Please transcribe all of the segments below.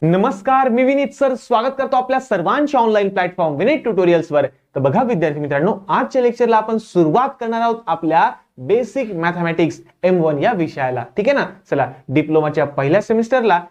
नमस्कार, मी विनीत सर स्वागत करतो आपल्या सर्वांच्या ऑनलाईन प्लॅटफॉर्म विनीत ट्युटोरियल्स वर। तर बघा विद्यार्थी मित्रांनो, आजच्या लेक्चरला आपण सुरुवात करणार आहोत आपल्या बेसिक मॅथमॅटिक्स M1 या विषयाला। ठीक आहे ना। चला, डिप्लोमाच्या पहिल्या सेमिस्टरला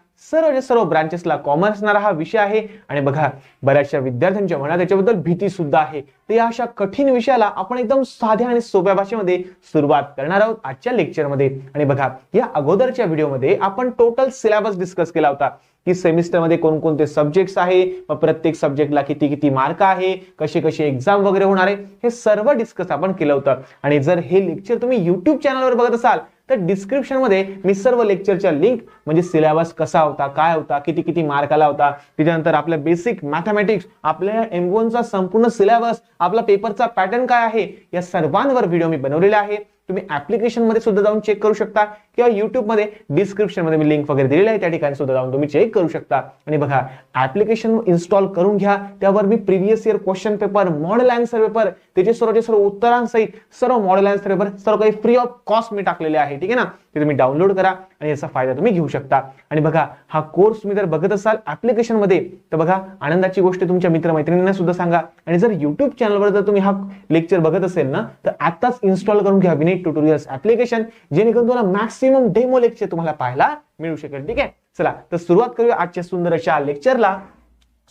सर्व ब्रांचेसला कॉमर्स असणारा हा विषय आहे आणि बघा बऱ्याचशा विद्यार्थ्यांच्या मनात त्याच्याबद्दल भीती सुद्धा आहे। तर अशा कठीण विषयाला आपण एकदम साध्या आणि सोप्या भाषेमध्ये सुरुवात करणार आहोत आजच्या लेक्चरमध्ये। आणि बघा या अगोदरच्या व्हिडिओमध्ये आपण टोटल सिलेबस डिस्कस केला होता की सेमिस्टर मध्ये कोणकोणते सब्जेक्ट्स आहे, प्रत्येक सब्जेक्टला किती किती मार्क आहे, कसे कसे एग्जाम वगैरे होणार आहे, हे सर्व डिस्कस आपण केलं होतं। आणि जर हे लेक्चर तुम्ही YouTube चॅनलवर बघत असाल तर डिस्क्रिप्शन मध्ये मी सर्व लेक्चरच्या लिंक म्हणजे सिलेबस कसा होता, काय होता, किती किती मार्क आला होता, त्याच्यानंतर आपल्या बेसिक मॅथमॅटिक्स, आपल्या M1 चा संपूर्ण सिलेबस, आपला पेपरचा पॅटर्न काय आहे, या सर्वांवर व्हिडिओ मी बनवलेला आहे। तुम्ही ऍप्लिकेशन मध्ये सुद्धा जाऊन चेक करू शकता किंवा YouTube मध्ये डिस्क्रिप्शन मध्ये मी लिंक वगैरे दिलेली आहे, त्या ठिकाणी सुद्धा जाऊन तुम्ही चेक करू शकता। आणि बघा ऍप्लिकेशन इन्स्टॉल करून घ्या, त्यावर मी previous year question paper, model answer paper, त्याचे सर्व उत्तरांसहित सर्व मॉडेल आन्सर पेपर सर्व काही फ्री ऑफ कॉस्ट मी टाकलेले आहे। ठीक आहे ना। ते तुम्ही डाउनलोड करा आणि याचा फायदा तुम्ही घेऊ शकता। आणि बघा हा कोर्स तुम्ही जर बघत असाल ऍप्लिकेशन मध्ये तर बघा आनंदाची गोष्ट तुमच्या मित्रमैत्रिणींना सुद्धा सांगा। आणि जर YouTube चॅनलवर जर तुम्ही हा लेक्चर बघत असेल ना तर आताच इन्स्टॉल करून घ्या विनीत ट्युटोरियल्स ऍप्लिकेशन, जेणेकरून तुम्हाला मॅक्सिमम डेमो लेक्चर तुम्हाला पाहायला मिळू शकेल। ठीक आहे, चला तर सुरुवात करूया आजच्या सुंदर अशा लेक्चरला,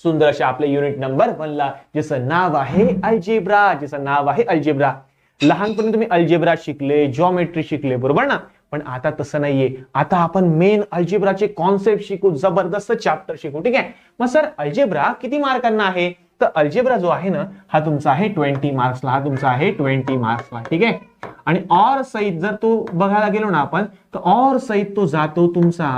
सुंदर अशा आपल्या युनिट नंबर 1 ला, ज्याचं नाव आहे अल्जेब्रा, ज्याचं नाव आहे अल्जेब्रा। लहानपणी तुम्ही अल्जेब्रा शिकले, जॉमेट्री शिकले, बरोबर ना। पण आता तसं नाहीये, आता आपण मेन अल्जेब्राचे कॉन्सेप्ट शिकू, जबरदस्त चॅप्टर शिकू। ठीक आहे, मग सर अल्जेब्रा किती मार्कांना आहे? तर अल्जेब्रा जो आहे ना हा तुमचा आहे 20 मार्क्सला, हा तुमचा आहे 20 मार्क्सला। ठीक आहे, आणि और सहित जर तो बघायला गेलो ना आपण तर और सहित तो जातो तुमचा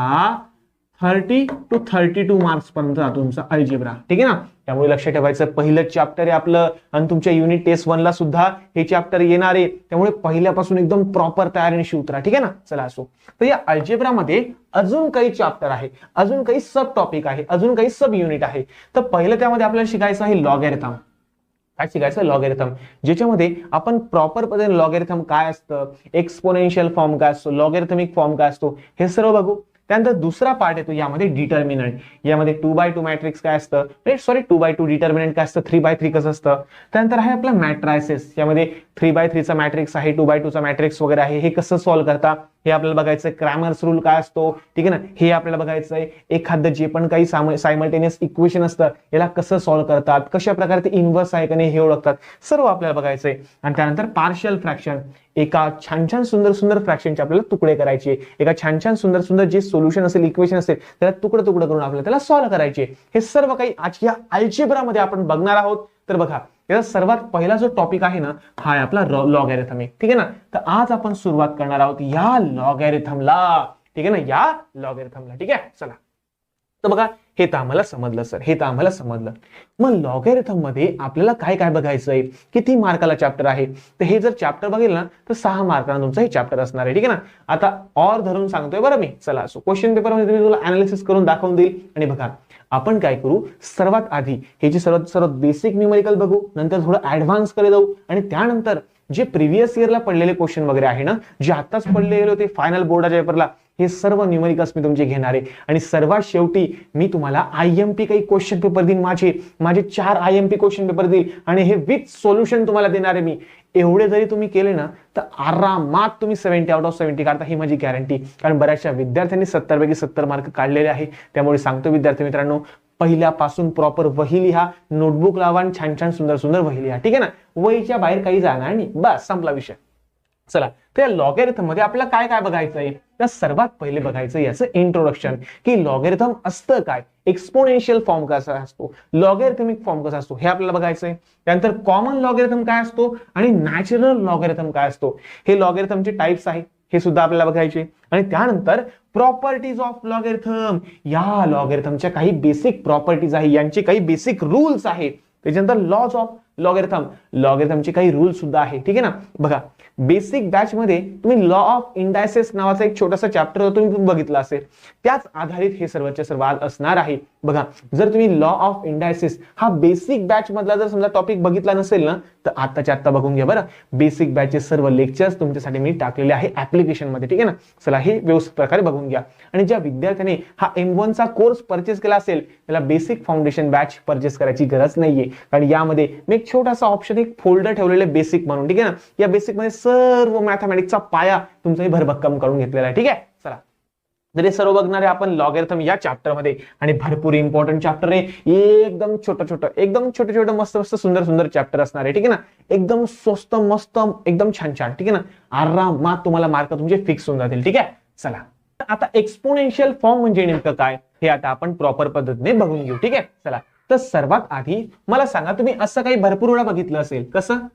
30 to 32 मार्क्स पर्यंत जातो तुमचा अल्जेब्रा। ठीक आहे ना। त्यामुळे लक्षात ठेवायचं पहिलं चॅप्टर आहे आपलं, आणि तुमच्या युनिट टेस्ट 1 ला सुद्धा हे चॅप्टर येणार आहे, त्यामुळे पहिल्यापासून एकदम प्रॉपर तयारीने उतरा। ठीक आहे ना। चला असो, तर या अल्जेब्रा मध्ये अजून काही चॅप्टर आहे, अजून काही सब टॉपिक आहे, अजून काही सब युनिट आहे। तर पहिलं त्यामध्ये आपल्याला शिकायचं आहे लॉगॅरिथम। काय शिकायचं? लॉगॅरिथम, ज्याच्यामध्ये आपण प्रॉपर पद्धतीने लॉगॅरिथम काय असतं, एक्सपोनेन्शियल फॉर्म काय असतो, लॉगॅरिथमिक फॉर्म काय असतो, हे सर्व बघू। त्यानंतर दुसरा पार्ट येतो यामध्ये डिटर्मिनंट, यामध्ये 2x2 मॅट्रिक्स काय असतं, 2x2 डिटर्मिनंट काय असतं, 3x3 कसं असतं। त्यानंतर आहे आपला मॅट्रायसेस, यामध्ये 3x3 चा मॅट्रिक्स आहे, 2x2 चा मॅट्रिक्स वगैरे आहे, हे कसं सॉल्व्ह करता हे आपल्याला बघायचं। क्रॅमर्स रूल काय असतो, ठीक आहे ना, हे आपल्याला बघायचं आहे। एखादं जे पण काही सायमल्टेनियस इक्वेशन असतं याला कसं सॉल्व्ह करतात, कशा प्रकारे ते इन्व्हर्स आहे का नाही हे ओळखतात, सर्व आपल्याला बघायचंय। आणि त्यानंतर पार्शियल फ्रॅक्शन, एका छान सुंदर फ्रॅक्शनचे आपल्याला तुकडे करायचे, एका छान सुंदर जे सोल्युशन असेल, इक्वेशन असेल, त्याला तुकडं करून आपल्याला त्याला सॉल्व्ह करायचे। हे सर्व काही आज या अल्जेब्रा मध्ये आपण बघणार आहोत। तर बघा याचा सर्वात पहिला जो टॉपिक आहे ना हा आहे आपला लॉगॅरिथम आहे। ठीक आहे ना। तर आज आपण सुरुवात करणार आहोत या लॉगॅरिथमला। ठीक आहे ना, या लॉगॅरिथमला। ठीक आहे, चला तर बघा हे तर आम्हाला समजलं सर, हे तर आम्हाला समजलं। मग लॉगॅरिथम मध्ये आपल्याला काय काय बघायचंय, किती मार्काला चॅप्टर आहे? तर हे जर चॅप्टर बघेल ना तर 6 मार्कांना तुमचं हे चॅप्टर असणार आहे। ठीक आहे ना। आता और धरून सांगतोय बरं मी, चला असो क्वेश्चन पेपर मध्ये मी तुला अनालिसिस करून दाखवून देईल। आणि बघा आपण काय करू, सर्वात आधी हे जे सर्वात बेसिक न्यूमेरिकल बघू, नंतर थोडं ऍडव्हान्स कडे जाऊ, आणि त्यानंतर जे प्रिव्हियस इयरला पडलेले क्वेश्चन वगैरे आहे ना, जे आताच पडलेले होते फायनल बोर्डाच्या पेपरला, हे सर्व न्यूमेरिकल्स मी तुमचे घेणार आहे। आणि सर्वात शेवटी मी तुम्हाला IMP काही क्वेश्चन पेपर देईन, माझे 4 IMP क्वेश्चन पेपर देईल, आणि हे विथ सोल्युशन तुम्हाला देणार आहे मी। एवढे जरी तुम्ही केले ना तर आरामात तुम्ही 70 आउट ऑफ 70 काढता, ही माझी गॅरंटी। कारण बऱ्याचशा विद्यार्थ्यांनी 70 पैकी 70 मार्क काढलेले आहे। त्यामुळे सांगतो विद्यार्थी मित्रांनो, पहिल्यापासून प्रॉपर वही लिहा, नोटबुक लावा, आणि छान सुंदर वही लिहा। ठीक आहे ना, वहीच्या बाहेर काही जाणार नाही, बस संपला विषय। चला, तर लॉगॅरिथम मध्ये आपल्याला काय काय बघायचंय, तर सर्वात पहिले बघायचं याचं इंट्रोडक्शन, की लॉगॅरिथम असतं काय, एक्सपोनेन्शियल फॉर्म कसा असतो, लॉगॅरिथमिक फॉर्म कसा असतो, हे आपल्याला बघायचंय। त्यानंतर कॉमन लॉगॅरिथम काय असतो आणि नॅचरल लॉगॅरिथम काय असतो, हे लॉगॅरिथमचे टाइप्स आहे, हे सुद्धा आपल्याला बघायचे। आणि त्यानंतर प्रॉपर्टीज ऑफ लॉगॅरिथम, या लॉगॅरिथमच्या काही बेसिक प्रॉपर्टीज आहे, यांचे काही बेसिक रूल्स आहेत। त्याच्यानंतर लॉज ऑफ लॉगॅरिथमचे काही रूल सुद्धा आहे। ठीक आहे ना। बघा बेसिक बॅच मध्ये तुम्ही लॉ ऑफ इंडायसेस नावाचा एक छोटासा चॅप्टर तुम्ही बघितला असेल, त्याच आधारित हे सर्वच्या सर्व आज असणार आहे। बघा जर तुम्ही लॉ ऑफ इंडायसिस हा बेसिक बॅच मधला जर समजा टॉपिक बघितला नसेल ना तर आताच्या आता बघून घ्या बरं. बेसिक बॅचचे सर्व लेक्चर्स तुमच्यासाठी मी टाकलेले आहे ऍप्लिकेशन मध्ये, ठीक आहे ना. चला हे व्यवस्थित प्रकारे बघून घ्या. आणि ज्या विद्यार्थ्याने हा M1 चा कोर्स परचेस केला असेल त्याला बेसिक फाउंडेशन बॅच परचेस करायची गरज नाहीये, कारण यामध्ये मी एक छोटासा ऑप्शन एक फोल्डर ठेवलेले बेसिक म्हणून, ठीक आहे ना. या बेसिक मध्ये सर्व मॅथमॅटिक्सचा पाया तुमचाही भरभक्कम करून घेतलेला आहे, ठीक आहे. चला तर हे सर्व बघणारे आपण लॉगॅरिथम या चॅप्टर मध्ये, आणि भरपूर इम्पॉर्टंट चॅप्टर आहे. एकदम एकदम छोटे मस्त सुंदर चॅप्टर असणार आहे, ठीक आहे ना. एकदम स्वस्त मस्त एकदम छान, ठीक आहे ना. आरामात तुम्हाला मार्क तुमचे फिक्स होऊन जातील, ठीक आहे. चला आता एक्सपोनेन्शियल फॉर्म म्हणजे नेमकं काय हे आता आपण प्रॉपर पद्धतीने बघून घेऊ, ठीक आहे. चला तर सर्वात आधी मला सांगा, तुम्ही असं काही भरपूर वेळा बघितलं असेल, कसं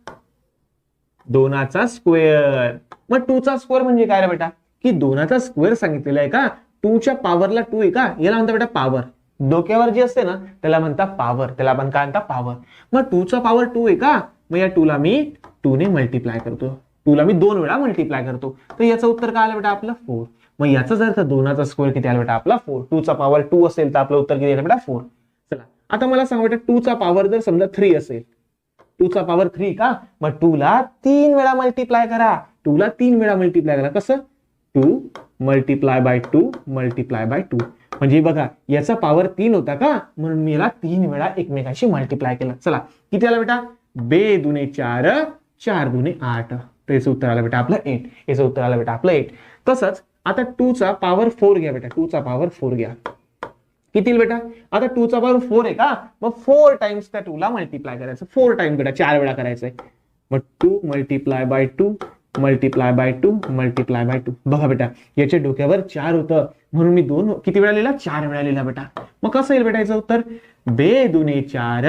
2चा स्क्वेअर. मग 2चा स्क्वेअर म्हणजे काय रे बेटा, की 2चा स्क्वेअर सांगितलेला आहे का, 2च्या पॉवरला 2 आहे का, याला म्हणतात बेटा पॉवर. डोक्यावर जी असते ना त्याला म्हणतात पॉवर, त्याला आपण काय म्हणतात पॉवर. मग 2चा पॉवर 2 आहे का, मग या 2ला मी 2 ने मल्टिप्लाय करतो, 2ला मी 2 वेळा मल्टिप्लाय करतो, तर याचं उत्तर काय आलं बेटा आपलं 4. मग याचाच अर्थ 2चा स्क्वेअर किती आला बेटा आपला 4. 2चा पॉवर 2 असेल तर आपलं उत्तर किती आलं बेटा 4. चला आता मला सांगा बेटा 2चा पॉवर जर समजा 3 असेल, 2चा पॉवर 3 का, मग 2ला 3 वेळा मल्टिप्लाय करा, 2ला 3 वेळा मल्टिप्लाय करा. कसं 2 मल्टिप्लाय बाय 2 मल्टिप्लाय बाय 2. म्हणजे बघा याचा पॉवर 3 होता का, म्हणून मी याला 3 वेळा एकमेकांशी मल्टिप्लाय केलं. चला किती आला बेटा, 2 दुने 4 4 दुने 8, तर याचं उत्तर आलं बेटा आपलं 8. याचं उत्तर आलं बेटा आपलं 8. तसंच आता 2चा पॉवर 4 घ्या बेटा, 2चा पॉवर 4 घ्या, किती बेटा, आता 2चा पॉवर 4 आहे का, मग 4 टाइम्स त्या 2ला मल्टिप्लाय करायचं, 4 टाइम बेटा 4 वेळा करायचंय. मग 2 multiply by 2 multiply by 2 multiply by 2. बघा बेटा याच्या डोक्यावर 4 होतं म्हणून मी 2 किती वेळा लिहिला, 4 वेळा लिहिला बेटा. मग कसं येईल बेटा याचं उत्तर, 2 दुने 4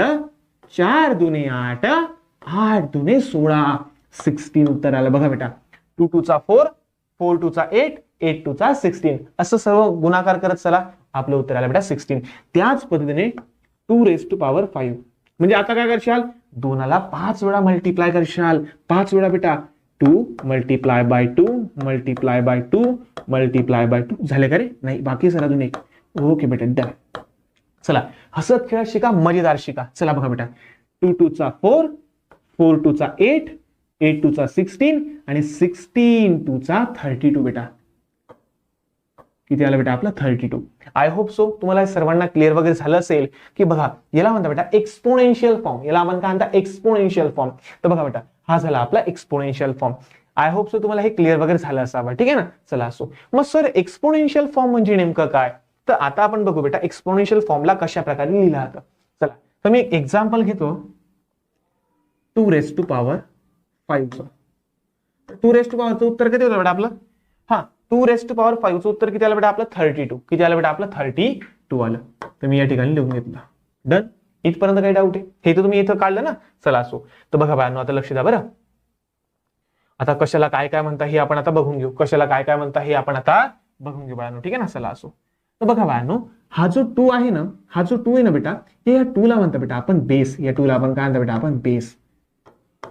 4 दुने 8 8 दुने 16 16 उत्तर आलं. बघा बेटा 2 2चा 4 4 2चा 8 8 2चा 16 असं सर्व गुणाकार करत चला, आपलं उत्तर आलं बेटा 16. त्याच पद्धतीने 2 रेज टू पॉवर 5 म्हणजे आता काय करशाल, 2ला 5 वेळा मल्टिप्लाय करशाल, 5 वेळा बेटा 2 multiply by 2 multiply by 2 multiply by 2 झाले का रे, नाही बाकी सर अजून एक. ओके बेटा डन. चला हसत खेळत शिका, मजेदार शिका. चला बघा बेटा 2 2चा 4 4 2चा 8 8 2चा 16 आणि 16 2चा 32 बेटा. किती आलं बेटा आपलं 32. आय होप सो तुम्हाला सर्वांना क्लिअर वगैरे झालं असेल की बघा याला म्हणतात बेटा एक्सपोनेन्शियल फॉर्म, याला आपण काय म्हणतात एक्सपोनेन्शियल फॉर्म. तर बघा बेटा हा झाला आपला exponential form. I hope so तुम्हाला हे क्लिअर वगैरे झालं असावं, ठीक आहे ना. चला असो मग सर एक्सपोनेन्शियल फॉर्म म्हणजे नेमकं काय, तर आता आपण बघू बेटा एक्सपोनेन्शियल फॉर्मला कशा प्रकारे लिहिलं जातं. चला तर मी एक एक्झाम्पल घेतो, 2 raise to power 5. 2 raise to पॉवरचं उत्तर किती होतं बेटा आपलं, हा 2 रेज टू पॉवर 5चं उत्तर किती आलं बेटा आपलं 32. किती आलं बेटा आपलं 32 आलं. तर मी या ठिकाणी लिहून घेतलं. डन. इथपर्यंत काही डाऊट आहे, हे तर तुम्ही इथं काढलं ना. चला असो तर बघा बाळांनो आता लक्ष द्या बरं. आता कशाला काय काय म्हणता हे आपण आता बघून घेऊ, कशाला काय काय म्हणता हे आपण आता बघून घेऊ बाळांनो, ठीक आहे ना. चला असो तर बघा बाळांनो हा जो 2 आहे ना, हा जो 2 आहे ना बेटा, हे या 2ला म्हणता बेटा आपण बेस. या 2ला आपण काय म्हणता बेटा आपण बेस,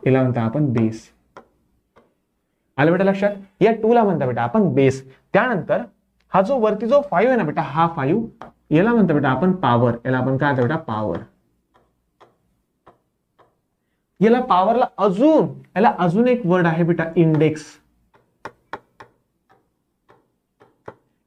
याला म्हणता आपण बेस. आलं बेटा लक्षात, या 2ला म्हणता बेटा आपण बेस. त्यानंतर हा जो वरती जो 5 आहे ना बेटा, हा 5 याला म्हणता बेटा आपण पॉवर, याला आपण काय म्हणता बेटा पॉवर. याला पॉवरला अजून एक वर्ड आहे बेटा इंडेक्स.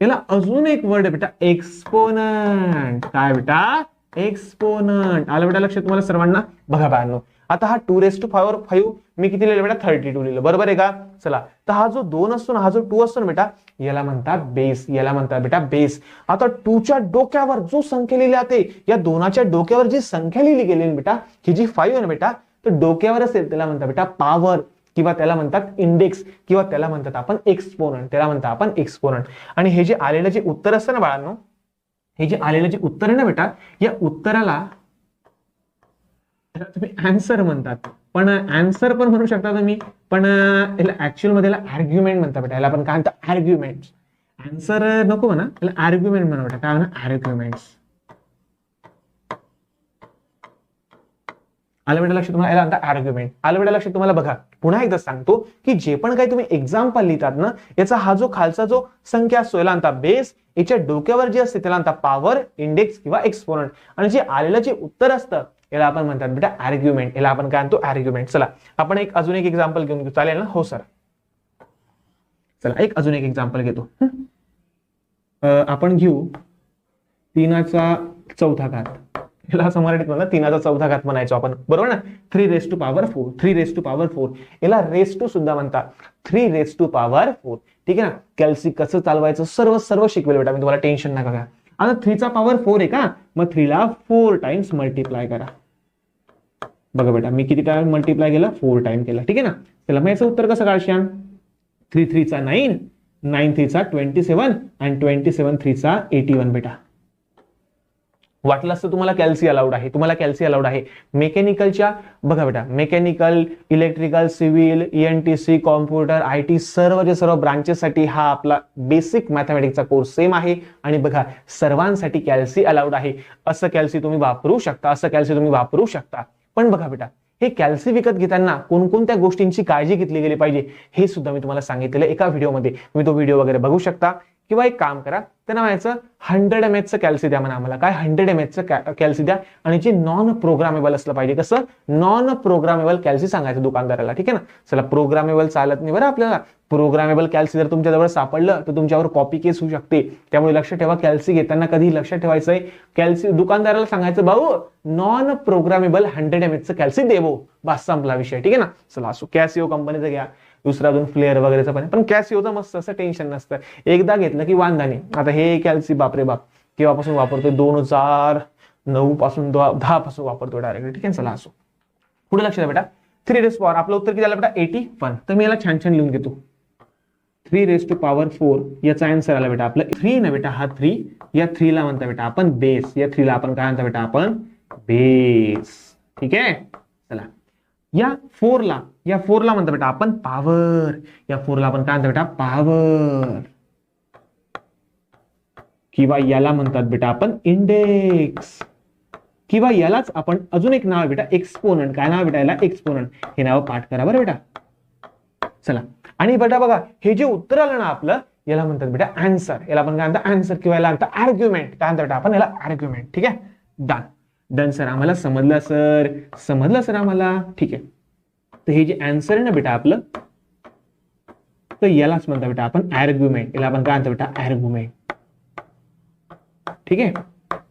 याला अजून एक वर्ड आहे बेटा एक्सपोनंट. काय बेटा एक्सपोनंट. आलं बेटा लक्षात तुम्हाला सर्वांना. बघा बाळांनो आता हा 2 रेज टू पॉवर 5 मी किती लिहिलं बेटा 32 लिहिलं, बरोबर आहे का. चला तर हा जो 2 असतो ना, हा जो 2 असतो ना बेटा, याला म्हणतात बेस, याला म्हणतात बेटा बेस. आता 2च्या डोक्यावर जो संख्या लिहिली जाते, या 2च्या डोक्यावर जी संख्या लिहिली गेली बेटा, ही जी 5 आहे ना बेटा, तर डोक्यावर असेल त्याला म्हणतात बेटा पॉवर, किंवा त्याला म्हणतात इंडेक्स, किंवा त्याला म्हणतात आपण एक्सपोनंट, त्याला म्हणतात आपण एक्सपोनंट. आणि हे जे आलेलं जे उत्तर असतं ना बाळांनो, हे जे आलेलं जे उत्तर आहे ना बेटा, या उत्तराला तुम्ही आन्सर म्हणतात, पण आन्सर पण म्हणू शकता तुम्ही, पण याला ऍक्च्युअल मध्ये आर्ग्युमेंट म्हणतात बेटा. याला आपण काय म्हणतात आर्ग्युमेंट. आन्सर नको म्हणा, याला आर्ग्युमेंट म्हणा बेटा. काय म्हणा आर्ग्युमेंट्स. आलं बेटा लक्षात तुम्हाला? याला म्हणतात आर्ग्युमेंट. आलं बेटा लक्षात तुम्हाला? बघा पुन्हा एकदा सांगतो की जे पण काही तुम्ही एक्झाम्पल लिहितात ना, याचा हा जो खालचा जो संख्या असतो याला म्हणतात बेस, याच्या डोक्यावर जे असते त्याला म्हणतात पॉवर, इंडेक्स किंवा एक्सपोनंट, आणि जे आलेलं जे उत्तर असतं याला आपण म्हणतात बेटा आर्ग्युमेंट. याला आपण काय म्हणतो? आर्ग्युमेंट. चला आपण अजून एक एक्झाम्पल घेऊन घेऊ, चालेल ना? हो सर. चला अजून एक एक्झाम्पल घेतो. आपण घेऊ 3चा चौथा घात. याला असं मराठीत म्हणा 3चा चौथा घात म्हणायचो आपण, बरोबर ना? 3⁴, 3⁴. याला रेस टू सुद्धा म्हणतात, 3⁴. ठीक आहे ना? कॅल्सी कसं चालवायचं सर्व शिकवेल बेटा मी तुम्हाला, टेन्शन नका घ्या. आता 3⁴ आहे का, मग 3 ला 4 टाइम्स मल्टिप्लाय करा. बघा बेटा मी किती टाइम मल्टिप्लाय केला? 4 टाइम केला. ठीक आहे ना? चला मग याचं उत्तर कसं काढशान? 3 3 चा 9, 9 3 चा 27 आणि 27 3 चा 81 बेटा. वाटलं असतं तुम्हाला कॅल्सी अलाउड आहे, तुम्हाला कॅल्सी अलाउड आहे. मेकॅनिकलच्या बघा बेटा, mechanical, electrical, civil, ENTC, computer, IT सर्व ब्रांचेससाठी हा आपला बेसिक मॅथमॅटिक्सचा कोर्स सेम आहे. आणि बघा सर्वांसाठी कॅल्सी अलाउड आहे. असं कॅल्सी तुम्ही वापरू शकता, पण बघा बेटा हे कॅल्सी विकत घेताना कोणकोणत्या गोष्टींची काळजी घेतली गेली पाहिजे हे सुद्धा मी तुम्हाला सांगितलेलं एका व्हिडिओमध्ये. तुम्ही तो व्हिडिओ वगैरे बघू शकता. किंवा एक काम करा, त्यांना म्हणायचं 100 mAhचं कॅल्सी द्या म्हणा आम्हाला. काय 100 mAhचं कॅल्सी द्या, आणि जे नॉन प्रोग्रामेबल असलं पाहिजे. कसं? नॉन प्रोग्रामेबल कॅल्सी सांगायचं दुकानदाराला. ठीक आहे ना? चला प्रोग्रामेबल चालत नाही बरं आपल्याला. प्रोग्रामेबल कॅल्सी जर तुमच्याजवळ सापडलं तर तुमच्यावर कॉपी केस होऊ शकते. त्यामुळे लक्षात ठेवा, कॅल्सी घेताना कधी लक्षात ठेवायचंय, कॅल्सी दुकानदाराला सांगायचं भाऊ नॉन प्रोग्रामेबल 100 mAhचं कॅल्सी देवो, बस संपला विषय. ठीक आहे ना? चला असो, कॅसिओ कंपनीचं घ्या, दुसरा अजून फ्लेअर वगैरेचं पण कॅसिओचं मस्त असं टेन्शन नसतं. एकदा घेतलं की वांधा नाही. आता हे कॅल्सी बापरे बाप केव्हापासून वापरतोय? 2009 पासून 10 पासून वापरतोय डायरेक्ट. ठीक आहे? चला असो, पुढे लक्ष द्या बेटा. 3⁴ आपलं उत्तर किती झालं बेटा? 81. तर मी याला छान लिहून घेतो. 3⁴ याचा आन्सर आला बेटा आपलं 3 ना बेटा, हा 3. या 3 ला म्हणता बेटा आपण बेस. या 3 ला आपण काय म्हणता बेटा? आपण बेस. ठीक आहे? चला या 4 ला म्हणता बेटा आपण पॉवर. या 4 ला आपण काय म्हणता बेटा? पॉवर. किंवा याला म्हणतात बेटा आपण इंडेक्स. किंवा यालाच आपण अजून एक नाव बेटा एक्सपोनंट. काय नाव बेटा याला? एक्सपोनंट. हे नाव पाठ करा बरं बेटा. चला आणि बेटा बघा हे जे उत्तर आलं ना आपलं, याला म्हणतात बेटा आन्सर. याला आपण काय म्हणतात? आन्सर. किंवा याला म्हणतात आर्ग्युमेंट. काय म्हणतात बेटा आपण? याला आर्ग्युमेंट. ठीक आहे? Done sir. आम्हाला समजलं सर आम्हाला. ठीक आहे. तर हे जे आन्सर आहे ना बेटा आपलं, तर यालाच म्हणतात बेटा आपण आर्ग्युमेंट. याला आपण काय म्हणतो बेटा? आर्ग्युमेंट. ठीक आहे?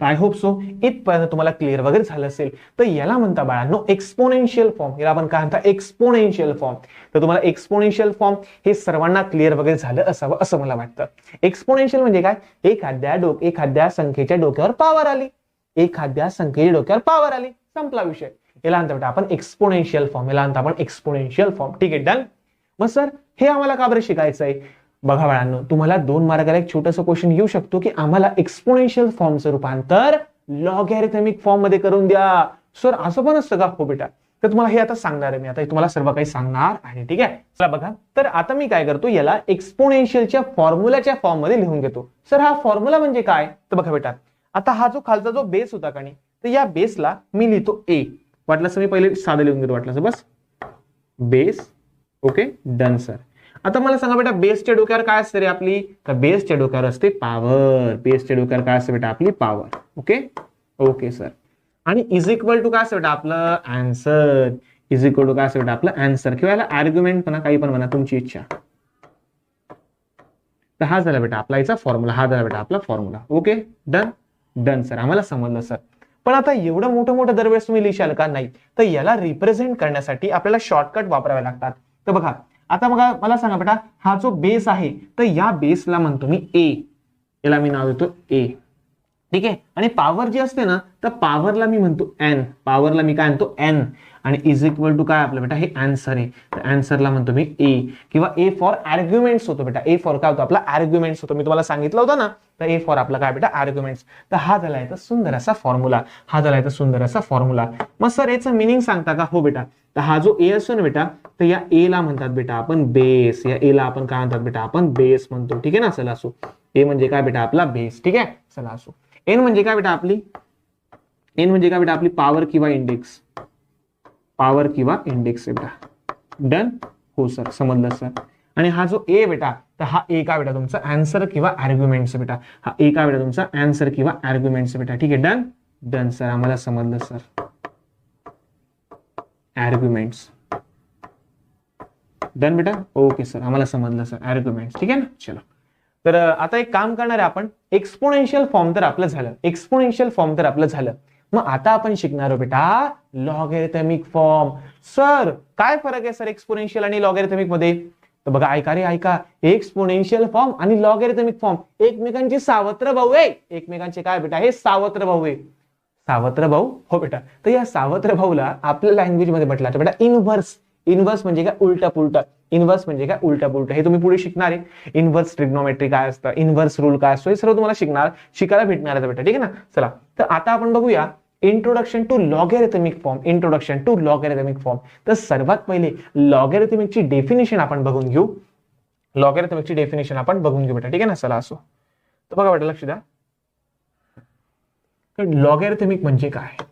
आय होप सो इथपर्यंत तुम्हाला क्लिअर वगैरे झालं असेल. तर याला म्हणता बाळांनो एक्सपोनेन्शियल फॉर्म. याला आपण काय म्हणता? Exponential form. तर तुम्हाला एक्सपोनेन्शियल फॉर्म हे सर्वांना क्लिअर वगैरे झालं असावं असं मला वाटतं. एक्सपोनेन्शियल म्हणजे काय? एखाद्या संख्येच्या डोक्यावर पॉवर आली. एखाद्या संख्येच्या डोक्यावर पॉवर आली, संपला विषय. याला म्हणता बेटा आपण एक्सपोनेन्शियल फॉर्म. याला म्हणता आपण एक्सपोनेन्शियल फॉर्म. ठीक आहे? डन. मग सर हे आम्हाला का बरं शिकायचंय? बघा बाळांनो, तुम्हाला 2 मार्काला एक छोटंसं क्वेश्चन येऊ शकतो की आम्हाला एक्सपोनेन्शियल फॉर्मचं रूपांतर लॉगॅरिथमिक फॉर्म मध्ये करून द्या. सर असं पण असतं का? हो बेटा. तर तुम्हाला हे आता सांगणार आहे मी. आता तुम्हाला सर्व काही सांगणार आहे. ठीक आहे? चला बघा, तर आता मी काय करतो, याला एक्सपोनेन्शियलच्या फॉर्म्युलाच्या फॉर्म मध्ये लिहून घेतो. सर हा फॉर्म्युला म्हणजे काय? तर बघा बेटा, आता हा जो खालचा जो बेस होता का नाही, तर या बेसला मी लिहितो ए. वाटलं मी पहिले साधं लिहून घेतो, वाटलं बस बेस. Okay done sir. आता मला सांगा बेटा बेसच्या डोक्यावर काय असते रे आपली? तर बेसच्या डोक्यावर असते पॉवर. बेसच्या डोक्यावर काय असते बेटा? आपली पॉवर. Okay sir. आणि इज इक्वल टू काय असते बेटा? आपलं आन्सर. इज इक्वल टू काय असते बेटा? आपलं आन्सर. किंवा याला आर्ग्युमेंट म्हणा, काही पण म्हणा, तुमची इच्छा. तर हा झाला बेटा आपला याचा फॉर्म्युला. हा झाला बेटा आपला फॉर्म्युला. Okay done sir. आम्हाला समजलं सर. पण आता एवढं मोठं दरवेळेस तुम्ही लिहिशाल का? नाही. तर याला रिप्रेझेंट करण्यासाठी आपल्याला शॉर्टकट वापरावे लागतात. तर बघा आता बघा, मला सांगा बेटा हा जो बेस आहे, तर या बेसला म्हणतो मी ए. याला मी नाव देतो ए. ठीक आहे? आणि पॉवर जी असते ना, तर पॉवरला मी म्हणतो एन. पॉवरला मी काय म्हणतो? एन. आणि इज इक्वल टू काय आपलं बेटा? हे आन्सर आहे. तर आन्सरला म्हणतो मी ए. किंवा ए फॉर आर्ग्युमेंट्स होतो बेटा. ए फॉर काय होतो? आपला आर्ग्युमेंट्स होतो. मी तुम्हाला सांगितलं होतं ना, तर ए फॉर आपला काय बेटा? आर्ग्युमेंट्स. तर हा झाला आहे सुंदर असा फॉर्म्युला. मग सर याचं मिनिंग सांगता का? हो बेटा. तर हा जो ए असतो ना बेटा, तर या ए ला म्हणतात बेटा आपण बेस. या ए ला आपण काय म्हणतात बेटा? आपण बेस म्हणतो. ठीक आहे ना? चला असो. ए म्हणजे काय बेटा? आपला बेस. ठीक आहे? चला असो. एन म्हणजे काय बेटा? आपली पॉवर किंवा इंडेक्स. पॉवर किंवा इंडेक्स आहे बेटा. डन. हो सर, समजलं सर. आणि हा जो ए बेटा, तर हा ए का बेटा तुमचा आन्सर किंवा आर्ग्युमेंट्स बेटा. हा ए का बेटा तुमचा आन्सर किंवा आर्ग्युमेंट्स बेटा. ठीक आहे. डन. डन सर, आम्हाला समजलं सर. आर्ग्युमेंट्स. डन बेटा. ओके सर, आम्हाला समजलं सर. आर्ग्युमेंट्स. ठीक आहे ना. चलो, तर आता एक काम करणार आहे आपण. एक्सपोनेन्शियल फॉर्म तर आपलं झालं. एक्सपोनेन्शियल फॉर्म तर आपलं झालं. मग आता आपण शिकणार आहोत बेटा लॉगॅरिथमिक फॉर्म. सर काय फरक आहे सर एक्सपोनेन्शियल आणि लॉगॅरिथमिक मध्ये? तर बघा, ऐका रे ऐका. एक्सपोनेन्शियल फॉर्म आणि लॉगॅरिथमिक फॉर्म एकमेकांचे सावत्र भाऊ आहे. एकमेकांचे काय बेटा? हे सावत्र भाऊ आहे. सावत्र भाऊ. हो बेटा. तर या सावत्र भाऊला आपल्या लँग्वेज मध्ये म्हटलं तर बेटा इनव्हर्स. इनव्हर्स म्हणजे काय? उलटा पुलटा. इनव्हर्स म्हणजे काय? उलटा पुलटा. हे तुम्ही पुढे शिकणार आहे. इनव्हर्स ट्रिग्नोमेट्री काय असतं, इनव्हर्स रूल काय असतो, हे सर्व तुम्हाला शिकायला भेटणार आहे बेटा. ठीक आहे ना. चला, तर आता आपण बघूया introduction to logarithmic form. Introduction to logarithmic form. तर सर्वात पहिले लॉगॅरिथमिकची डेफिनेशन आपण बघून घेऊ. लॉगॅरिथमिकची डेफिनेशन आपण बघून घेऊ बेटा. ठीक आहे ना. चला असो, तर बघा बेटा, लक्ष द्या. लॉगॅरिथमिक म्हणजे काय?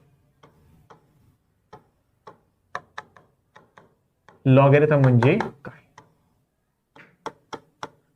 लॉगॅरिथम म्हणजे काय?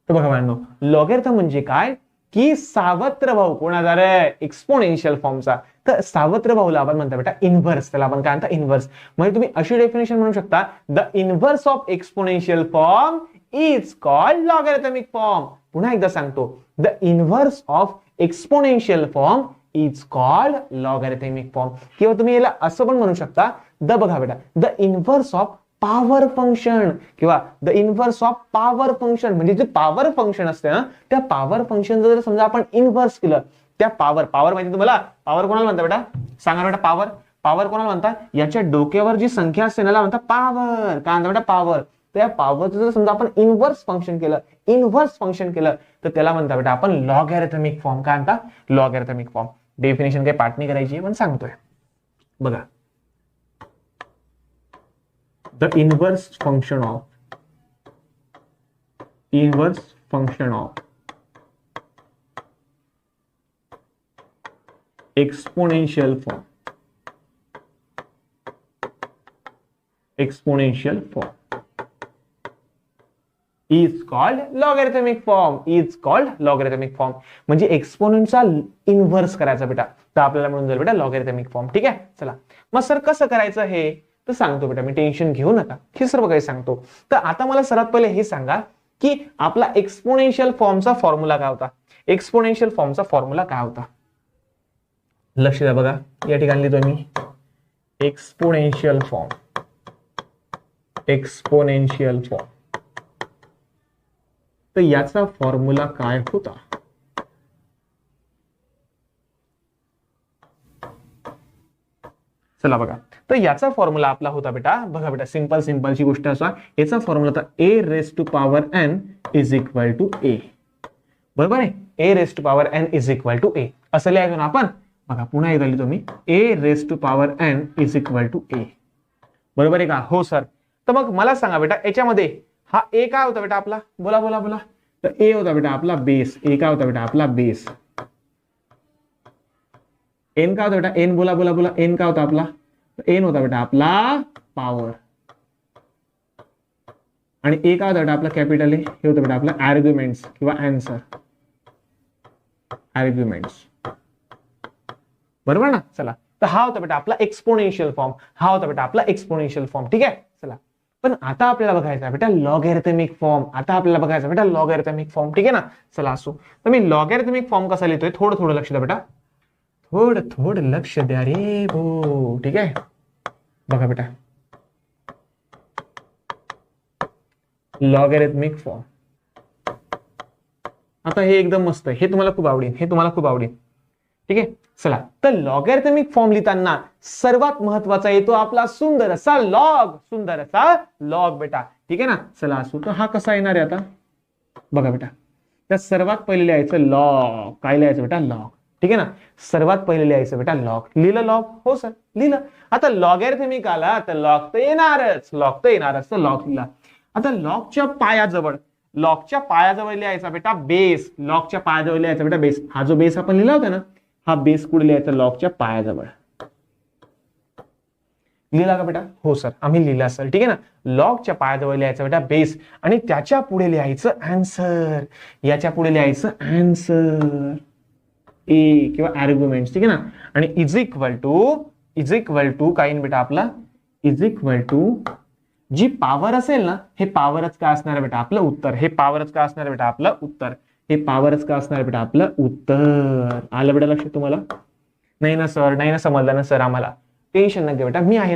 तर बघा बाळांनो, लॉगॅरिथम म्हणजे काय की सावत्र भाऊ कोणाचा रे? एक्सपोनेन्शियल फॉर्मचा. तर सावत्र भाऊला आपण म्हणता बेटा इनव्हर्स. त्याला आपण काय म्हणता? इनव्हर्स. म्हणजे तुम्ही अशी डेफिनेशन म्हणू शकता, the inverse of exponential form is called logarithmic form. पुन्हा एकदा सांगतो, the inverse of exponential form is called logarithmic form. किंवा तुम्ही याला असं पण म्हणू शकता, बघा बेटा, the inverse of power function किंवा the inverse of power function. म्हणजे जे पॉवर फंक्शन असते ना, त्या पॉवर फंक्शन जर समजा आपण इनव्हर्स केलं, त्या पॉवर माहिती तुम्हाला? पॉवर कोणाला म्हणता बेटा? सांगा बेटा. पॉवर कोणाला म्हणता? याच्या डोक्यावर जी संख्या असते ना म्हणता पॉवर. काय म्हणता बेटा? पॉवर. त्या पॉवरचं जर समजा आपण इनव्हर्स फंक्शन केलं, तर त्याला म्हणता बेटा आपण लॉगॅरिथमिक फॉर्म. काय म्हणता? Logarithmic form. डेफिनेशन काही पाठ नाही करायची पण सांगतोय. बघा, the inverse function of exponential form is called logarithmic form. म्हणजे एक्सपोनेंटचा इनव्हर्स करायचा बेटा, तर आपल्याला म्हणून जाईल बेटा लॉगॅरिथमिक फॉर्म. ठीक आहे. चला, मग सर कसं करायचं हे तर सांगतो बेटा मी. टेन्शन घेऊ नका, हे सर्व काही सांगतो. तर आता मला सर्वात पहिले हे सांगा की आपला एक्सपोनेन्शियल फॉर्मचा फॉर्म्युला काय होता? एक्सपोनेन्शियल फॉर्मचा फॉर्म्युला काय होता? लक्ष द्या. बघा, या ठिकाणी लिहितो मी एक्सपोनेन्शियल फॉर्म. तर याचा फॉर्म्युला काय होता? चला बघा, तर याचा फॉर्म्युला आपला होता बेटा, बघा बेटा, सिंपलची गोष्ट असा, याचा फॉर्म्युला होता a raised to power n is equal to a. बरोबर आहे? a raised to power n is equal to a असं लिहायचं ना आपण. बघा, पुन्हा एकदा लिहितो मी, a raised to power n is equal to a. बरोबर आहे का? हो सर. तर मग मला सांगा बेटा, याच्यामध्ये हा a काय होता बेटा आपला? बोला. तर a होता बेटा आपला बेस. a काय होता बेटा आपला? बेस. n काय होता बेटा? n बोला. n काय होता आपला? n होता बेटा आपला पॉवर. आणि a काय होता बेटा आपला? कॅपिटल ए. हे होतं बेटा आपला आर्ग्युमेंट्स किंवा आन्सर. आर्ग्युमेंट्स. बरोबर ना. चला, तर हा होता बेटा आपला एक्सपोनेन्शियल फॉर्म. ठीक आहे. चला, पण आता आपल्याला बघायचा बेटा लॉगॅरिथमिक फॉर्म. ठीक आहे ना. चला असो, तर मी लॉगॅरिथमिक फॉर्म कसा लिहितोय थोडं लक्ष द्या बेटा. थोडं लक्ष द्या रे भो. ठीक आहे. बघा बेटा, लॉगॅरिथमिक फॉर्म. आता हे एकदम मस्त आहे, हे तुम्हाला खूप आवडेल. ठीक आहे. चला, तर लॉगॅरिथमिक फॉर्म लिहिताना सर्वात महत्वाचा येतो आपला सुंदरसा लॉग बेटा. ठीक आहे ना. चला असो, तर हा कसा येणार आहे आता? बघा बेटा, तर सर्वात पहिले लिहायचं लॉग. काय लिहायचं बेटा? लॉग. ठीक आहे ना. सर्वात पहिले लिहायचं बेटा लॉग. लिहिलं लॉग? हो सर, लिहिलं. आता लॉगॅरिथमिक आला तर लॉग तर येणारच. तर लॉग लिहिला. आता लॉगच्या पायाजवळ लिहायचा बेटा बेस. बेस. हा जो बेस आपण लिहिला होता ना, हा बेस कुठे लिहायचा? लॉगच्या पायाजवळ. लिहिला का बेटा? हो सर, आम्ही लिहिला सर. ठीक आहे ना. लॉगच्या पायाजवळ लिहायचं बेटा बेस आणि त्याच्या पुढे लिहायचं आन्सर. याच्या पुढे लिहायचं आन्सर ए किंवा आर्ग्युमेंट. ठीक आहे ना. आणि इज इक्वल टू काय बेटा आपला is equal to G power असेल ना, हे पॉवरच का असणार बेटा आपलं उत्तर. हे पॉवरच का असणार बेटा आपलं उत्तर. हे पॉवरच का असणार बेटा आपलं उत्तर. आलं बेटा लक्षात तुम्हाला? नाही ना सर, नाही ना समजलं ना सर आम्हाला. टेन्शन नका बेटा, मी आहे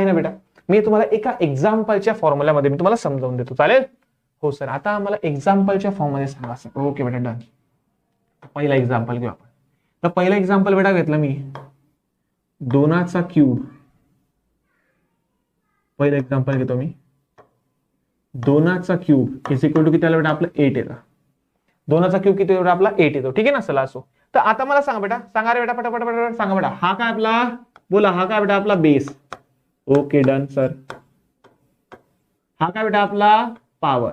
ना बेटा. मी तुम्हाला एका एक्झाम्पलच्या फॉर्म्युल्यामध्ये मी तुम्हाला समजावून देतो. चालेल? हो सर. आता आम्हाला एक्झाम्पलच्या फॉर्म मध्ये सांगा सर. ओके बेटा, डन. पहिला एक्झाम्पल घेऊ आपण. तर पहिला एक्झाम्पल बेटा घेतला मी 2चा क्यूब. पहिलं एक्झाम्पल घेतो मी 2चा क्यूब इज इक्वल टू किती आलं बेटा आपलं 8 येतं. 2चा क्यूब किती बेटा आपला 8 येतो. ठीक आहे ना. चला असो. तर आता मला सांगा बेटा, सांगा रे बेटा पटापट सांगा बेटा. हा काय आपला बोला, हा काय बेटा आपला बेस. Okay done sir. हा काय बेटा आपला पॉवर.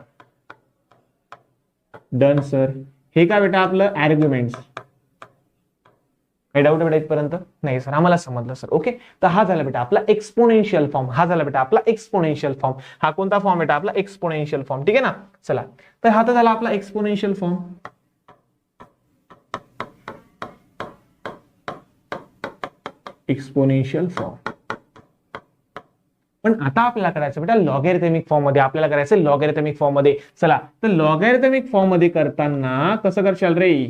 Done sir. हे काय बेटा आपलं आर्ग्युमेंट्स. काही डाऊट बेटा इथपर्यंत? नाही सर, आम्हाला समजलं सर. ओके. तर हा झाला बेटा आपला एक्सपोनेन्शियल फॉर्म. हा झाला बेटा आपला एक्सपोनेन्शियल फॉर्म. हा कोणता फॉर्म बेटा आपला एक्सपोनेन्शियल फॉर्म. ठीक आहे ना. चला, तर हा तर झाला आपला एक्सपोनेन्शियल फॉर्म. Exponential form. पण आता आपल्याला करायचं बेटा लॉगॅरिथमिक फॉर्म मध्ये. आपल्याला करायचं लॉगॅरिथमिक फॉर्म मध्ये. चला, तर लॉगॅरिथमिक फॉर्म मध्ये करताना कसं करशाल रे?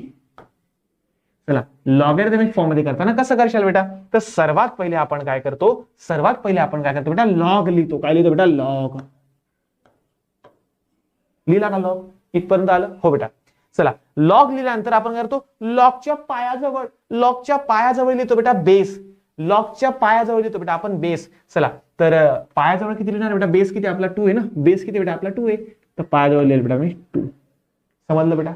चला, लॉगॅरिथमिक फॉर्म मध्ये करताना कसं करशाल बेटा? तर सर्वात पहिले आपण काय करतो बेटा लॉग लिहितो. काय लिहितो बेटा? लॉग. लिहिला का लॉग? इथपर्यंत आलं? हो बेटा. चला, लॉग लिहिल्यानंतर आपण करतो लॉगच्या पायाजवळ लिहितो बेटा बेस. लॉगच्या पायाजवळ लिहितो बेटा आपण बेस. चला, तर पायाजवळ किती लिहिणार बेटा? बेस किती आपला 2 आहे ना. बेस किती बेटा आपला 2 आहे. तर पायाजवळ लिहिलं बेटा मी 2. समजलं बेटा?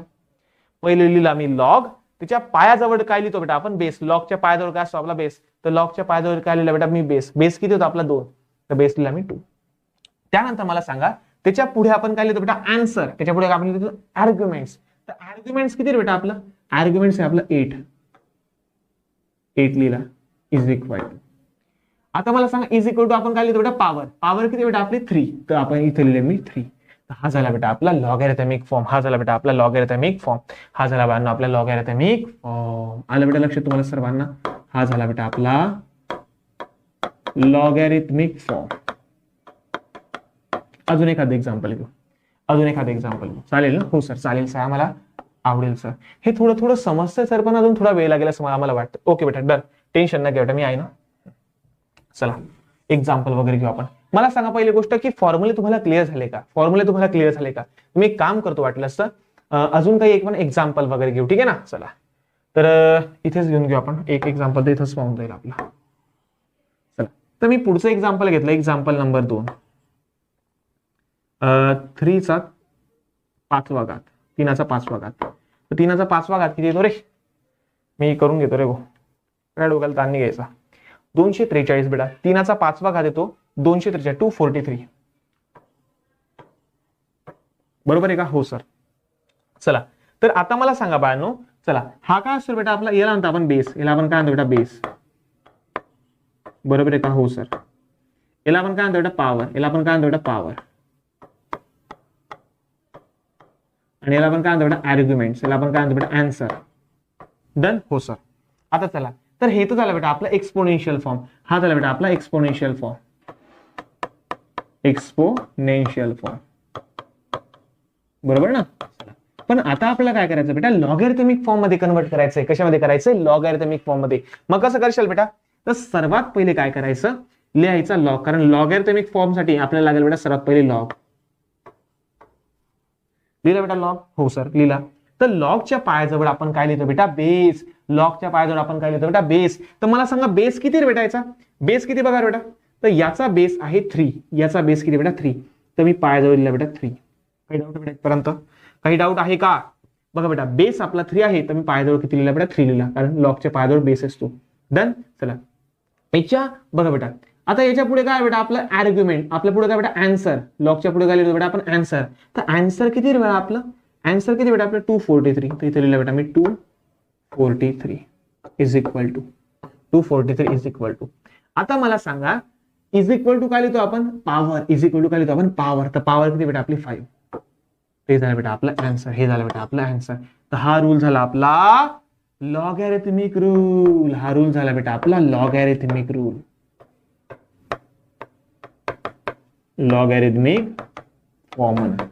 पहिले लिहिला मी लॉग, त्याच्या पायाजवळ काय लिहितो बेटा आपण? बेस. लॉगच्या पायाजवळ काय असतो आपला? बेस. तर लॉगच्या पायाजवळ काय लिहिलं बेटा मी? बेस. बेस किती होता आपला? 2. तर बेस लिहिला मी 2. त्यानंतर मला सांगा त्याच्या पुढे आपण काय लिहितो बेटा? आन्सर. त्याच्या पुढे आपण लिहितो आर्ग्युमेंट्स. तर आर्ग्युमेंट्स किती बेटा आपलं? आर्ग्युमेंट्स आहे आपलं 8. 8 लिहिला इज इक्वल टू. आता मला सांगा इज इक्वल टू आपण काय लिहितो बेटा? पॉवर. पॉवर किती बेटा आपली? 3. तर आपण इथे लिहिले मी 3. हा झाला बेटा आपला लॉगॅरिथमिक फॉर्म. हा झाला बेटा आपला लॉगॅरिथमिक फॉर्म. हा झाला बाळांनो आपला लॉगॅरिथमिक फॉर्म. आलं बेटा लक्षात तुम्हाला सर्वांना? हा झाला बेटा आपला लॉगॅरिथमिक फॉर्म. अजून एखादं एक्झाम्पल घेऊ. चालेल ना? हो सर, चालेल सर, आम्हाला आवडेल सर. हे थोडं समजतंय सर, पण अजून थोडा वेळ लागेल असं आम्हाला वाटतं. ओके बेटा, डन. टेन्शन नका बेटा, मी आहे ना. चला, एक्झाम्पल वगैरे घेऊ आपण. मला सांगा पहिली गोष्ट की फॉर्म्युले तुम्हाला क्लिअर झाले का? तुम्ही एक काम करतो वाटलं असतं, अजून काही एक पण एक्झाम्पल वगैरे घेऊ. ठीक आहे ना. चला, तर इथेच घेऊन घेऊ आपण एक एक्झाम्पल. तर इथंच पाहून जाईल आपला. चला, तर मी पुढचं एक्झाम्पल घेतलं. Example number 2. 3चा 5वा घात. 3चा 5वा घात. तर 3चा 5वा घात किती येतो रे? मी करून घेतो रे. काय डोक्याला ताण नाही घ्यायचा. 243 बेटा. 3चा 5वा घात येतो 243. 243 बरोबर आहे का? हो सर. चला, तर आता मला सांगा बाळांनो, चला हा काय असतो बेटा आपला? याला म्हणतो आपण बेस. याला आपण काय म्हणतो बेटा? बेस. बरोबर आहे का? हो सर. याला आपण काय म्हणतो बेटा? पॉवर. याला आपण काय म्हणतो बेटा? पॉवर. आणि याला आपण काय म्हणतो बेटा? आर्ग्युमेंट्स. याला आपण काय म्हणतो बेटा? आन्सर. डन. हो सर. आता चला, तर हे तर झालं बेटा आपला एक्सपोनेन्शियल फॉर्म. हा झाला बेटा आपला एक्सपोनेन्शियल फॉर्म. बरोबर ना? पण आता आपल्याला काय करायचं बेटा? लॉगॅरिथमिक फॉर्म मध्ये कन्वर्ट करायचंय. कशामध्ये करायचंय? लॉगॅरिथमिक फॉर्म मध्ये. मग कसं करशाल बेटा? तर सर्वात पहिले काय करायचं? लिहायचा लॉग. कारण लॉगॅरिथमिक फॉर्म साठी आपल्याला लागेल बेटा सर्वात पहिले लॉग. लिहिला बेटा लॉग? हो सर, लिहिला. तर लॉगच्या पायाजवळ आपण काय लिहितो बेटा? बेस. लॉगच्या पायाजवळ आपण काय लिहितो बेटा? बेस. तर मला सांगा बेस किती बेटा? याचा बेस किती बघा बेटा? तर याचा बेस आहे 3. याचा बेस किती बेटा? 3. तर मी पायाजवळ लिहिला बेटा 3. काही डाऊट बेटा इथपर्यंत? काही डाऊट आहे का? बघा बेटा, बेस आपला 3 आहे, तर मी पायाजवळ किती लिहिला बेटा? 3 लिहिला. कारण लॉगच्या पायाजवळ बेस असतो. डन. चला, याच्या बघा बेटा, आता याच्या पुढे काय बेटा? आपलं आर्ग्युमेंट. आपल्या पुढे काय बेटा? आन्सर. लॉगच्या पुढे काय लिहितो बेटा आपण? आन्सर. तर आन्सर किती बेटा आपलं? आन्सर किती बेटा आपलं? 243. तर इथे लिहिलं बेटा मी 243 is equal to 243 is equal to. आता मला सांगा इज इक्वल टू काय लिहितो आपण, पॉवर. इज इक्वल टू काय लिहितो आपण, पॉवर. तर पॉवर किती बेटा आपली 5. ते झालं बेटा आपला आन्सर. हे झालं बेटा आपला आन्सर. तर हा रूल झाला आपला लॉगॅरिथमिक रूल. हा रूल झाला बेटा आपला लॉगॅरिथमिक रूल. लॉगॅरिथमिक फॉर्म म्हणा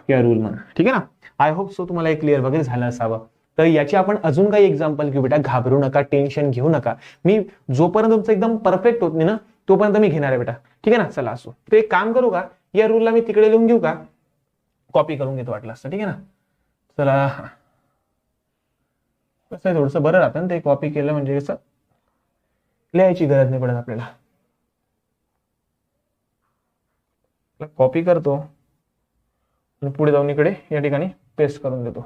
किंवा रूल म्हणा. ठीक आहे ना. आय होप सो तुम्हाला एक क्लिअर वगैरे झालं असावं. तर याची आपण अजून काही एक्झाम्पल घेऊ बेटा. घाबरू नका, टेन्शन घेऊ नका. मी जोपर्यंत तुमचं एकदम परफेक्ट होत नाही ना तोपर्यंत मी घेणार आहे बेटा. ठीक आहे ना. चला असो. तर एक काम करू का, या रूलला मी तिकडे लिहून घेऊ का, कॉपी करून घेतो वाटलं असतं. ठीक आहे ना. चला कसं आहे, थोडंसं बरं राहतं ना ते कॉपी केलं म्हणजे कसं लिहायची गरज नाही पडत आपल्याला. कॉपी करतो आणि पुढे जाऊन इकडे या ठिकाणी पेस्ट करून देतो.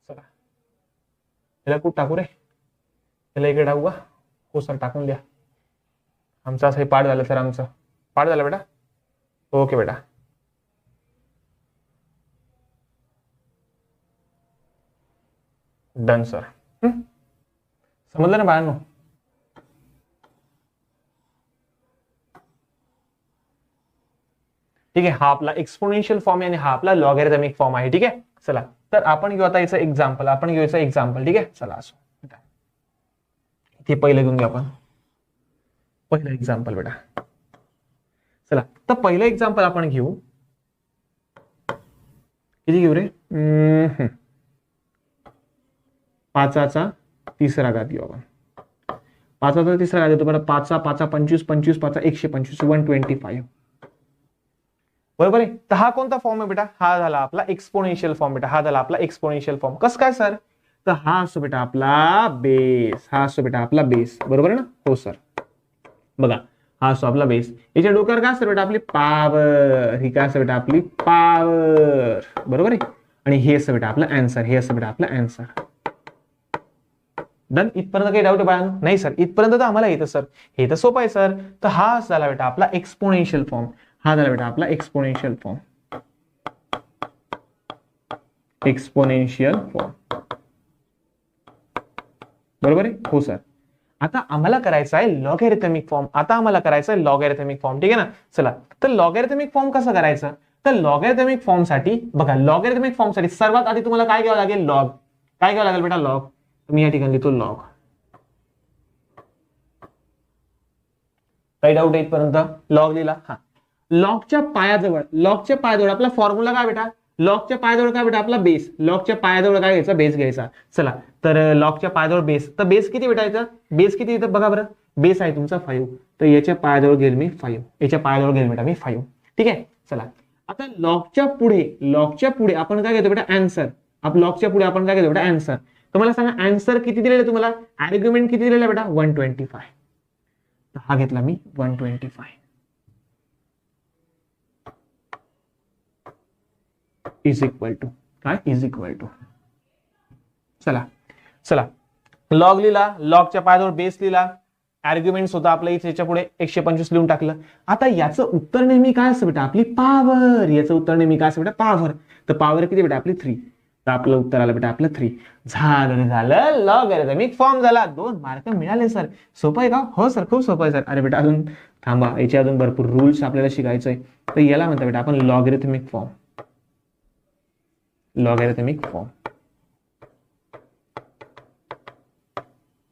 चला याला कुठं टाकू रे, याला इकडे टाकू का, हो सर टाकून द्या. आमचं असं पाठ झालं सर, आमचं पाठ झालं बेटा. ओके बेटा. Done sir. समजलं ना बाळांनो. ठीक आहे. हा आपला एक्सपोनेन्शियल फॉर्म आहे आणि हा आपला लॉगॅरिथमिक फॉर्म आहे. ठीक आहे. चला तर आपण घेऊ आता याचं एक्झाम्पल. आपण घेऊ याचं एक्झाम्पल. ठीक आहे. चला असो, ते पहिलं घेऊन घेऊ आपण. पहिलं एक्झाम्पल बेटा. चला तर पहिलं एक्झाम्पल आपण घेऊ. किती घेऊ रे, 5चा तिसरा घात घेऊ आपण. 5चा तिसरा घात घेतो बेटा. 5चा 25, 25 5 125, 125. बरोबर आहे. तर हा कोणता फॉर्म आहे बेटा, हा झाला आपला एक्सपोनेन्शियल फॉर्म बेटा. हा झाला आपला एक्सपोनेन्शियल फॉर्म. कसं काय सर, तर हा असतो बेटा आपला बेस. हा असतो बेटा आपला बेस. बरोबर आहे ना. हो सर. बघा हा असतो आपला बेस. याच्या डोक्यावर काय असतं बेटा, आपली पावर. ही काय असतं बेटा, आपली पावर. बरोबर आहे. आणि हे असतं बेटा आपलं आन्सर. हे असतं बेटा आपलं आन्सर. डन. इथपर्यंत काही डाऊट आहे बाळांनो? नाही सर, इथपर्यंत तर आम्हाला येतं सर. हे तर सोपं आहे सर. तर हा झाला बेटा आपला एक्सपोनेन्शियल फॉर्म. हा झाला बेटा आपला एक्सपोनेन्शियल फॉर्म. Exponential form. बरोबर आहे. हो सर. आता आम्हाला करायचा आहे लॉगॅरिथमिक फॉर्म. आता आम्हाला करायचा आहे लॉगॅरिथमिक फॉर्म. ठीक आहे ना. चला तर लॉगॅरिथमिक फॉर्म कसं करायचं, तर लॉगॅरिथमिक फॉर्म साठी बघा, लॉगॅरिथमिक फॉर्म साठी सर्वात आधी तुम्हाला काय घ्यावं लागेल, लॉग. काय घ्यावं लागेल बेटा, लॉग. मी या ठिकाणी लिहितो लॉग. काही डाऊट आहे इथपर्यंत, लॉग लिहिला. हा लॉगच्या पायाजवळ आपला फॉर्म्युला काय बेटा, लॉगच्या पायाजवळ काय बेटा आपला बेस. लॉगच्या पायाजवळ काय घ्यायचा, बेस घ्यायचा. चला तर लॉगच्या पायाजवळ बेस. तर बेस किती भेटायचा, बेस किती येतं बघा बरं. बेस आहे तुमचा 5. तर याच्या पायाजवळ घेईल मी 5. याच्या पायाजवळ घेईल बेटा मी 5. ठीक आहे. चला आता लॉगच्या पुढे आपण काय घेतो बेटा, आन्सर. लॉगच्या पुढे आपण काय घेतो बेटा, आन्सर. तुम्हाला सांगा आन्सर किती दिलेलं तुम्हाला, आर्ग्युमेंट किती दिलेलं बेटा, 125. तर हा घेतला मी 125. इज इक्वल टू काय, इज इक्वल टू. चला लॉग लिहिला, लॉगच्या पायाजवळ बेस लिहिला, आर्ग्युमेंट्स होता आपल्या इथे, याच्या पुढे 125 लिहून टाकलं. आता याचं उत्तर नेहमी काय असतं बेटा, आपली पॉवर. याचं उत्तर नेहमी काय असतं बेटा, पॉवर. तर पॉवर किती बेटा आपली 3. तर आपलं उत्तर आलं बेटा आपलं 3. झालं लॉगॅरिथमिक फॉर्म झाला. 2 मार्क मिळाले सर. सोपं आहे का, हो सर खूप सोपं आहे सर. अरे बेटा अजून थांबा, याचे अजून भरपूर रूल्स आपल्याला शिकायचंय. तर याला म्हणतात बेटा आपण logarithmic form. Logarithmic form.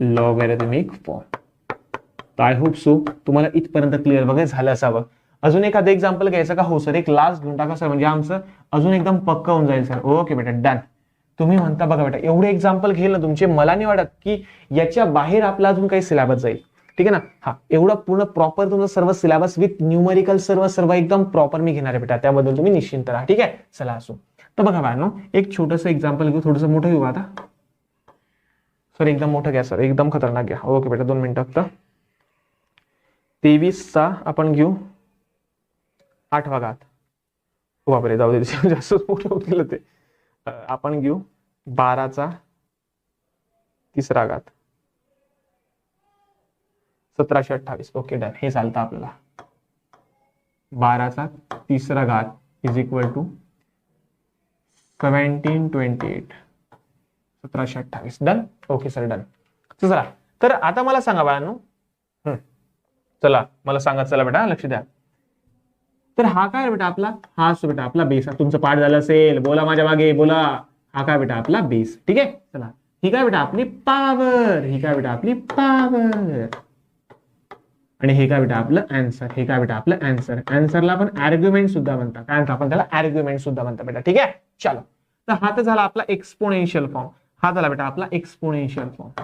Logarithmic form. I hope so तुम्हाला इथपर्यंत क्लिअर वगैरे झालं असावं. अजून एखादं एक्झाम्पल घ्यायचं का, हो सर एक लास्ट घेऊन टाका सर, म्हणजे आमचं अजून एकदम पक्का होऊन जाईल सर. ओके बेटा डन. तुम्ही म्हणता बघा बेटा, एवढे एक्झाम्पल घेईल ना तुमचे, मला नाही वाटत की याच्या बाहेर आपला अजून काही सिलेबस जाईल. ठीक आहे ना. हा एवढा पूर्ण प्रॉपर तुमचं सर्व सिलेबस विथ न्यूमरिकल सर्व एकदम प्रॉपर मी घेणार आहे बेटा, त्याबद्दल तुम्ही निश्चिंत राहा. ठीक आहे. चला असो. तर बघा बाळांनो, एक छोटंसं एक्झाम्पल घेऊ, थोडंसं मोठं घेऊ आता. सर एकदम मोठं घ्या सर, एकदम खतरनाक घ्या. ओके बेटा 2 मिनिटं फक्त. 23चा आपण घेऊ 8वा घात. बापरे जाऊ दे, जास्त मोठं होतील ते. आपण घेऊ 12चा तिसरा घात 1728. Okay done. हे चालतं आपल्याला. 12चा तिसरा घात is equal to 1728. 1728. Done. Okay sir done. चला तर आता मला सांगा बाळांनो, चला मला सांगा, चला बेटा लक्ष द्या. तर हा काय बेटा आपला, हा असतो बेटा आपला बेस. तुमचं पाठ झालं असेल, बोला माझ्या मागे बोला. हा काय बेटा आपला बेस. ठीक आहे, चला ही काय बेटा आपली पॉवर, ही काय बेटा आपली पॉवर, आणि हे काय बेटा आपलं आन्सर, हे काय बेटा आपलं आन्सर. आन्सरला आपण आर्ग्युमेंट सुद्धा म्हणतात, काय आपण त्याला आर्ग्युमेंट सुद्धा म्हणतात बेटा. ठीक आहे, चलो. तर हा तर झाला आपला एक्सपोनेन्शियल फॉर्म, हा झाला बेटा आपला एक्सपोनेन्शियल फॉर्म,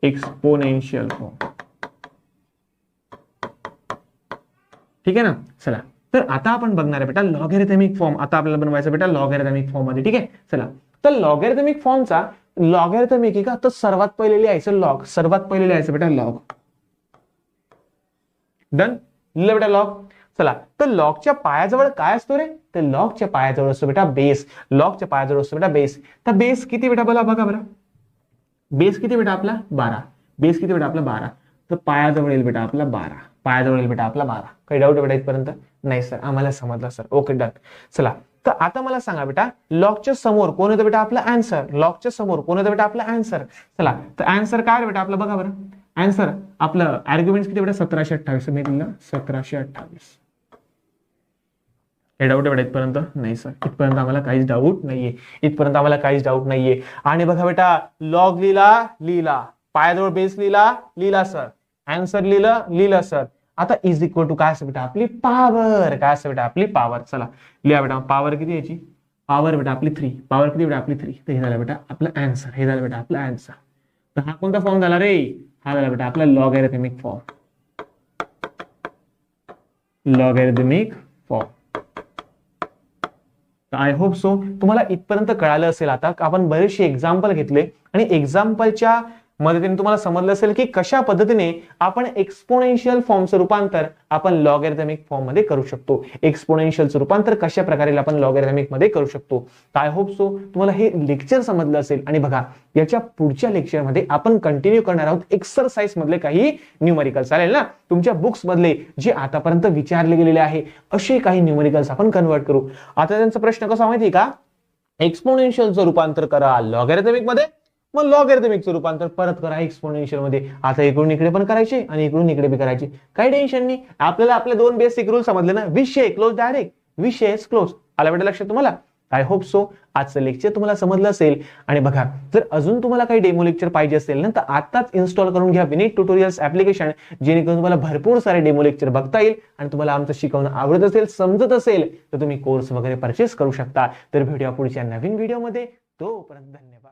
एक्सपोनेन्शियल फॉर्म. ठीक आहे ना, चला. तर आता आपण बघणार आहे बेटा लॉगॅरिथमिक फॉर्म. आता आपल्याला बनवायचं बेटा लॉगॅरिथमिक फॉर्म मध्ये. ठीक आहे, चला. तर लॉगॅरिथमिक फॉर्मचा लॉगॅरिथमिक का, तर सर्वात पहिले लिहायचं लॉग, सर्वात पहिले लिहायचं बेटा लॉग. डन, लिहिलं बेटा लॉग. चला, तर लॉगच्या पायाजवळ काय असतो रे, तर लॉगच्या पायाजवळ असतो बेटा बेस. लॉगच्या पायाजवळ असतो बेटा बेस. तर बेस किती बेटा, बोला बघा बरं, बेस किती बेटा आपला 12. बेस किती बेटा आपला 12. तर पायाजवळ येईल बेटा आपला 12, पायाजवळ येईल बेटा आपला 12. काही डाऊट बेटा इथपर्यंत? नाही सर, आम्हाला समजलं सर. Okay, done. चला, तर आता मला सांगा बेटा लॉगच्या समोर कोण होतं बेटा आपला आन्सर. लॉगच्या समोर कोण होतं बेटा आपला आन्सर. चला, तर आन्सर काय बेटा आपलं बघा बरं. आन्सर आपलं आर्ग्युमेंट किती बेटा 1728. मी दिलं 1728. हे डाऊट आहे बेटा इथपर्यंत? नाही सर, इथपर्यंत आम्हाला काहीच डाऊट नाहीये, इथपर्यंत आम्हाला काहीच डाऊट नाहीये. आणि बघा बेटा लॉग लिहिला, पायाजवळ बेस लिहिला सर, आन्सर लिहिलं सर. आता इज इक्वल टू काय असं बेटा आपली पॉवर, काय असं बेटा आपली पॉवर. चला लिहा बेटा, पॉवर किती याची, पॉवर बेटा आपली 3. पॉवर किती बेटा आपली 3. तर हे झालं बेटा आपलं आन्सर, हे झालं बेटा आपलं आन्सर. तर हा कोणता फॉर्म झाला रे, हा झाला बेटा आपला logarithmic form, logarithmic form. I hope so तुम्हाला इथपर्यंत कळालं असेल. आता आपण बरेचसे एक्झाम्पल घेतले आणि एक्झाम्पलच्या मदतीने तुम्हाला समजलं असेल की कशा पद्धतीने आपण एक्सपोनेन्शियल फॉर्मचं रूपांतर आपण लॉगॅरिथमिक फॉर्म मध्ये करू शकतो. एक्सपोनेन्शियलचं रूपांतर कशा प्रकारे आपण लॉगॅरिथमिक मध्ये करू शकतो. आय होप सो तुम्हाला हे लेक्चर समजलं असेल. आणि बघा याच्या पुढच्या लेक्चरमध्ये आपण कंटिन्यू करणार आहोत एक्सरसाइज मधले काही न्यूमेरिकल. चालेल ना, तुमच्या बुक्स मधले जे आतापर्यंत विचारले गेलेले आहे असे काही न्यूमेरिकल्स आपण कन्वर्ट करू. आता त्यांचा प्रश्न कसा माहिती का, एक्सपोनेन्शियलचं रूपांतर करा लॉगॅरिथमिक मध्ये, मग लॉगॅरिथमिकचं रूपांतर परत करा एक्सपोनेन्शियल मध्ये. आता इकडून इकडे पण करायचे आणि इकडून इकडे बी करायचे, काही टेन्शन नाही. आपल्याला आपले 2 बेसिक रूल समजले ना, विषय क्लोज, डायरेक्ट विषय क्लोज. आला बेटा लक्षात तुम्हाला? आय होप सो आजचं लेक्चर तुम्हाला समजलं असेल. आणि बघा जर अजून तुम्हाला काही डेमो लेक्चर पाहिजे असेल ना, तर आताच इन्स्टॉल करून घ्या विनीत ट्युटोरियल्स ऍप्लिकेशन, जेणेकरून तुम्हाला भरपूर सारे डेमो लेक्चर बघता येईल आणि तुम्हाला आमचं शिकवणं आवडत असेल, समजत असेल तर तुम्ही कोर्स वगैरे परचेस करू शकता. तर भेटूया पुढच्या नवीन व्हिडिओमध्ये. तोपर्यंत धन्यवाद.